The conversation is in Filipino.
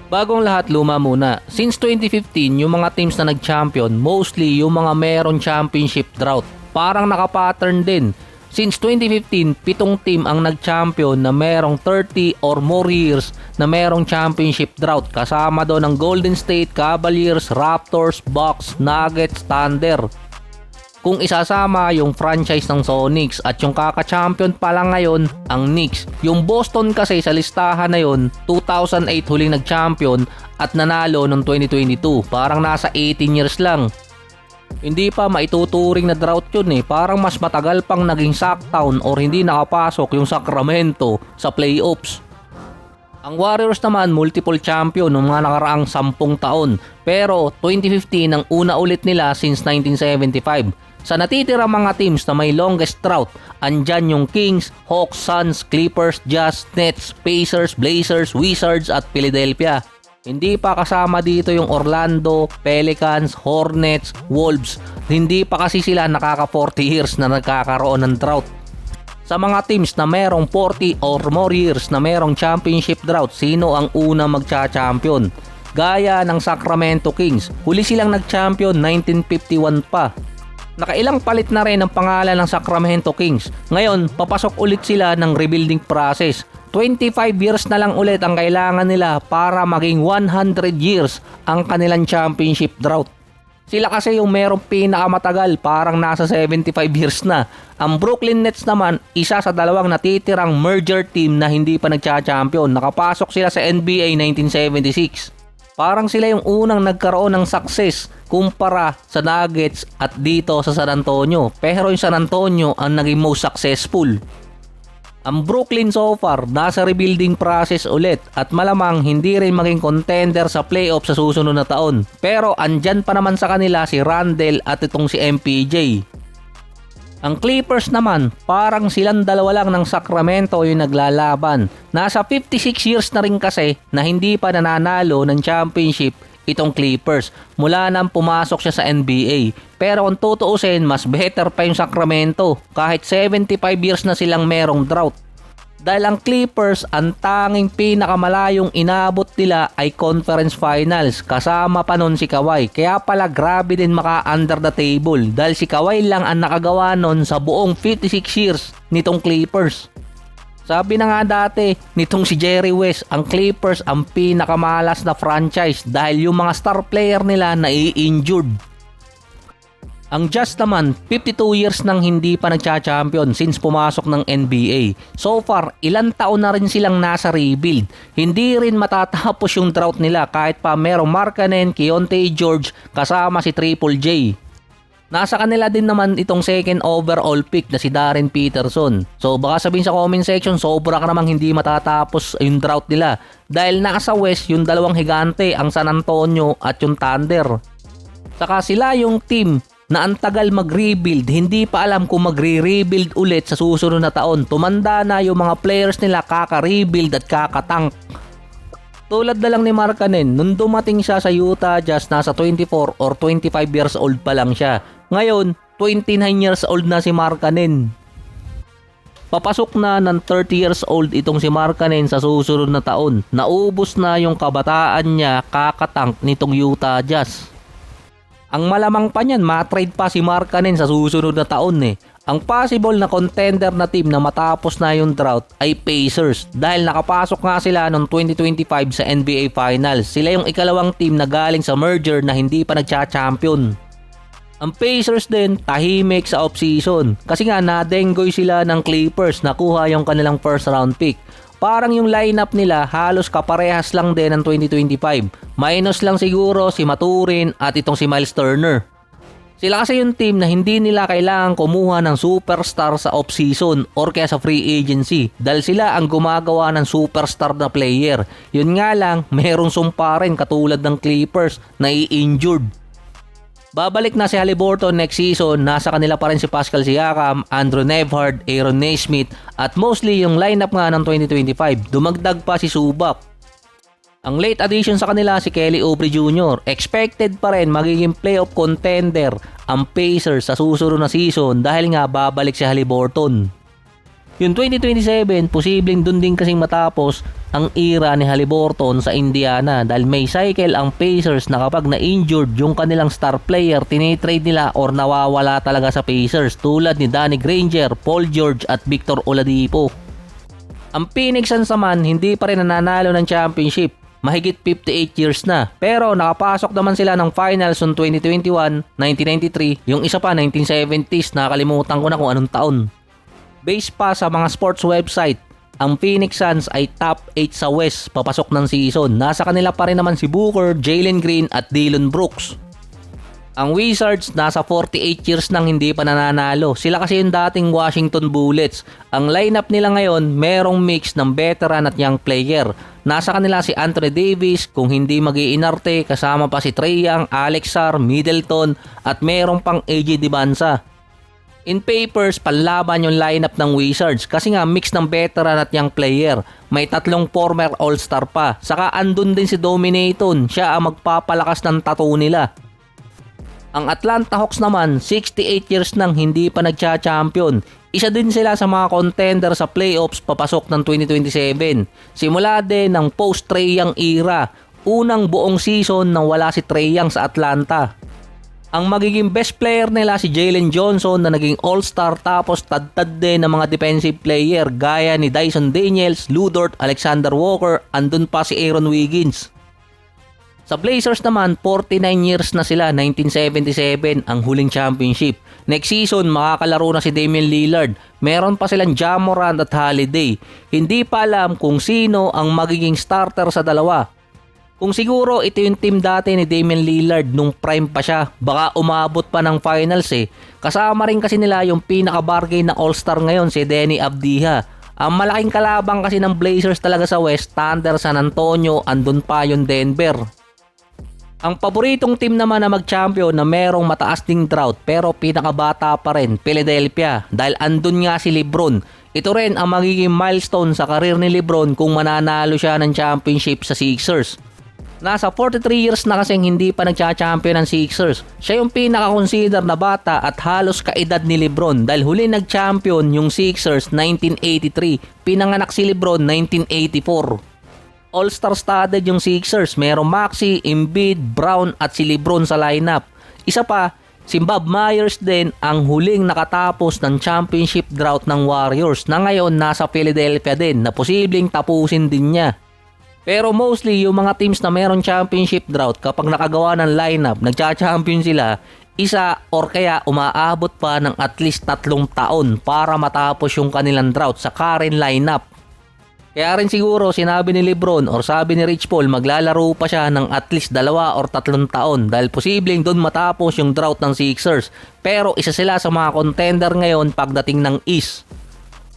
Bagong lahat, luma muna. Since 2015, yung mga teams na nag-champion, mostly yung mga meron championship drought. Parang naka-pattern din. Since 2015, 7 team ang nag-champion na merong 30 or more years na merong championship drought. Kasama doon ang Golden State, Cavaliers, Raptors, Bucks, Nuggets, Thunder. Kung isasama yung franchise ng Sonics at yung kaka-champion pa lang ngayon, ang Knicks. Yung Boston kasi sa listahan na yun, 2008 huling nag-champion at nanalo noong 2022. Parang nasa 18 years lang. Hindi pa maituturing na drought yun eh. Parang mas matagal pang naging sacktown or hindi nakapasok yung Sacramento sa playoffs. Ang Warriors naman multiple champion noong mga nakaraang 10 taon. Pero 2015 ang una ulit nila since 1975. Sa natitira mga teams na may longest drought, andyan yung Kings, Hawks, Suns, Clippers, Jazz, Nets, Pacers, Blazers, Wizards at Philadelphia. Hindi pa kasama dito yung Orlando, Pelicans, Hornets, Wolves. Hindi pa kasi sila nakaka 40 years na nagkakaroon ng drought. Sa mga teams na merong 40 or more years na merong championship drought, sino ang una magcha-champion? Gaya ng Sacramento Kings, huli silang nag-champion 1951 pa. Nakailang palit na rin ang pangalan ng Sacramento Kings. Ngayon, papasok ulit sila ng rebuilding process. 25 years na lang ulit ang kailangan nila para maging 100 years ang kanilang championship drought. Sila kasi yung merong pinakamatagal, parang nasa 75 years na. Ang Brooklyn Nets naman, isa sa dalawang natitirang merger team na hindi pa nagcha-champion. Nakapasok sila sa NBA 1976. Parang sila yung unang nagkaroon ng success kumpara sa Nuggets at dito sa San Antonio. Pero yung San Antonio ang naging most successful. Ang Brooklyn so far, nasa rebuilding process ulit at malamang hindi rin maging contender sa playoff sa susunod na taon. Pero andyan pa naman sa kanila si Randle at itong si MPJ. Ang Clippers naman, parang silang dalawa lang ng Sacramento yung naglalaban. Nasa 56 years na rin kasi na hindi pa nananalo ng championship itong Clippers mula nang pumasok siya sa NBA. Pero kung tutuusin, mas better pa yung Sacramento kahit 75 years na silang merong drought. Dahil ang Clippers, ang tanging pinakamalayong inabot nila ay conference finals. Kasama pa nun si Kawhi. Kaya pala grabe din maka-under the table. Dahil si Kawhi lang ang nakagawa nun sa buong 56 years nitong Clippers. Sabi na nga dati nitong si Jerry West, ang Clippers ang pinakamalas na franchise dahil yung mga star player nila nai-injured. Ang Jazz naman, 52 years nang hindi pa nagcha-champion since pumasok ng NBA. So far, ilang taon na rin silang nasa rebuild. Hindi rin matatapos yung drought nila kahit pa merong Markkanen, Keyonte George kasama si Triple J. Nasa kanila din naman itong second overall pick na si Darren Peterson. So baka sabihin sa comment section, sobra ka namang hindi matatapos yung drought nila. Dahil nasa West yung dalawang higante, ang San Antonio at yung Thunder. Saka sila yung team na ang tagal mag-rebuild, hindi pa alam kung magre-rebuild ulit sa susunod na taon. Tumanda na yung mga players nila kaka-rebuild at kaka-tank. Tulad na lang ni Markkanen, nung dumating siya sa Utah Jazz, nasa 24 or 25 years old pa lang siya. Ngayon, 29 years old na si Markkanen. Papasok na ng 30 years old itong si Markkanen sa susunod na taon. Naubos na yung kabataan niya kaka-tank nitong Utah Jazz. Ang malamang pa niyan, matrade pa si Markkanen sa susunod na taon eh. Ang possible na contender na team na matapos na yung drought ay Pacers dahil nakapasok nga sila noong 2025 sa NBA Finals. Sila yung ikalawang team na galing sa merger na hindi pa nagcha-champion. Ang Pacers din, tahimik sa offseason kasi nga nadenggoy sila ng Clippers, nakuha yung kanilang first round pick. Parang yung lineup nila halos kaparehas lang din ng 2025. Minus lang siguro si Maturin at itong si Miles Turner. Sila kasi yung team na hindi nila kailangan kumuha ng superstar sa off-season or kaya sa free agency dahil sila ang gumagawa ng superstar na player. Yun nga lang, mayroong sumpa rin katulad ng Clippers na i-injured. Babalik na si Haliburton next season, nasa kanila pa rin si Pascal Siakam, Andrew Nembhard, Aaron Nesmith at mostly yung lineup nga ng 2025. Dumagdag pa si Zubac. Ang late addition sa kanila si Kelly Oubre Jr. Expected pa rin magiging playoff contender ang Pacers sa susunod na season dahil nga babalik si Haliburton. Yung 2027, posibleng dun din kasing matapos ang era ni Haliburton sa Indiana dahil may cycle ang Pacers na kapag na-injured yung kanilang star player, tinitrade nila or nawawala talaga sa Pacers tulad ni Danny Granger, Paul George at Victor Oladipo. Ang Phoenix Suns naman hindi pa rin nananalo ng championship. Mahigit 58 years na. Pero nakapasok naman sila ng finals noong 2021, 1993, yung isa pa 1970s, nakakalimutan ko na kung anong taon. Based pa sa mga sports website, ang Phoenix Suns ay top 8 sa West papasok ng season. Nasa kanila pa rin naman si Booker, Jalen Green at Dillon Brooks. Ang Wizards nasa 48 years nang hindi pa nananalo. Sila kasi yung dating Washington Bullets. Ang lineup nila ngayon merong mix ng veteran at young player. Nasa kanila si Anthony Davis, kung hindi mag-iinarte, kasama pa si Trae Young, Alex Sarr, Middleton at merong pang AJ Dibansa. In papers, panlaban yung lineup ng Wizards kasi nga mix ng veteran at young player. May 3 former all-star pa. Saka andun din si Dominaton, siya ang magpapalakas ng tattoo nila. Ang Atlanta Hawks naman, 68 years nang hindi pa nagcha-champion. Isa din sila sa mga contender sa playoffs papasok ng 2027. Simula din ng post-Trae Young era, unang buong season nang wala si Trae Young sa Atlanta. Ang magiging best player nila si Jalen Johnson na naging all-star tapos tad-tad din ng mga defensive player gaya ni Dyson Daniels, Lu Dort, Alexander Walker, andun pa si Aaron Wiggins. Sa Blazers naman, 49 years na sila, 1977 ang huling championship. Next season, makakalaro na si Damian Lillard. Meron pa silang Ja Morant at Holiday. Hindi pa alam kung sino ang magiging starter sa dalawa. Kung siguro ito yung team dati ni Damian Lillard nung prime pa siya, baka umabot pa ng finals eh. Kasama rin kasi nila yung pinaka-bargain na all-star ngayon si Deni Avdija. Ang malaking kalabang kasi ng Blazers talaga sa West, Thunder, San Antonio, andun pa yung Denver. Ang paboritong team naman na mag-champion na merong mataas ding drought pero pinakabata pa rin, Philadelphia, dahil andun nga si LeBron. Ito rin ang magiging milestone sa karir ni LeBron kung mananalo siya ng championship sa Sixers. Nasa 43 years na kasing hindi pa nagcha-champion ng Sixers. Siya yung pinaka-consider na bata at halos kaedad ni LeBron dahil huli nag-champion yung Sixers 1983. Pinanganak si LeBron 1984. All-star studded yung Sixers. Merong Maxey, Embiid, Brown at si LeBron sa lineup. Isa pa, si Bob Myers din ang huling nakatapos ng championship drought ng Warriors na ngayon nasa Philadelphia din na posibleng tapusin din niya. Pero mostly yung mga teams na meron championship drought kapag nakagawa ng lineup, nagcha-champion sila, isa or kaya umaabot pa ng at least 3 taon para matapos yung kanilang drought sa current lineup. Kaya rin siguro sinabi ni LeBron or sabi ni Rich Paul maglalaro pa siya ng at least 2 or 3 taon dahil posibleng doon matapos yung drought ng Sixers. Pero isa sila sa mga contender ngayon pagdating ng East.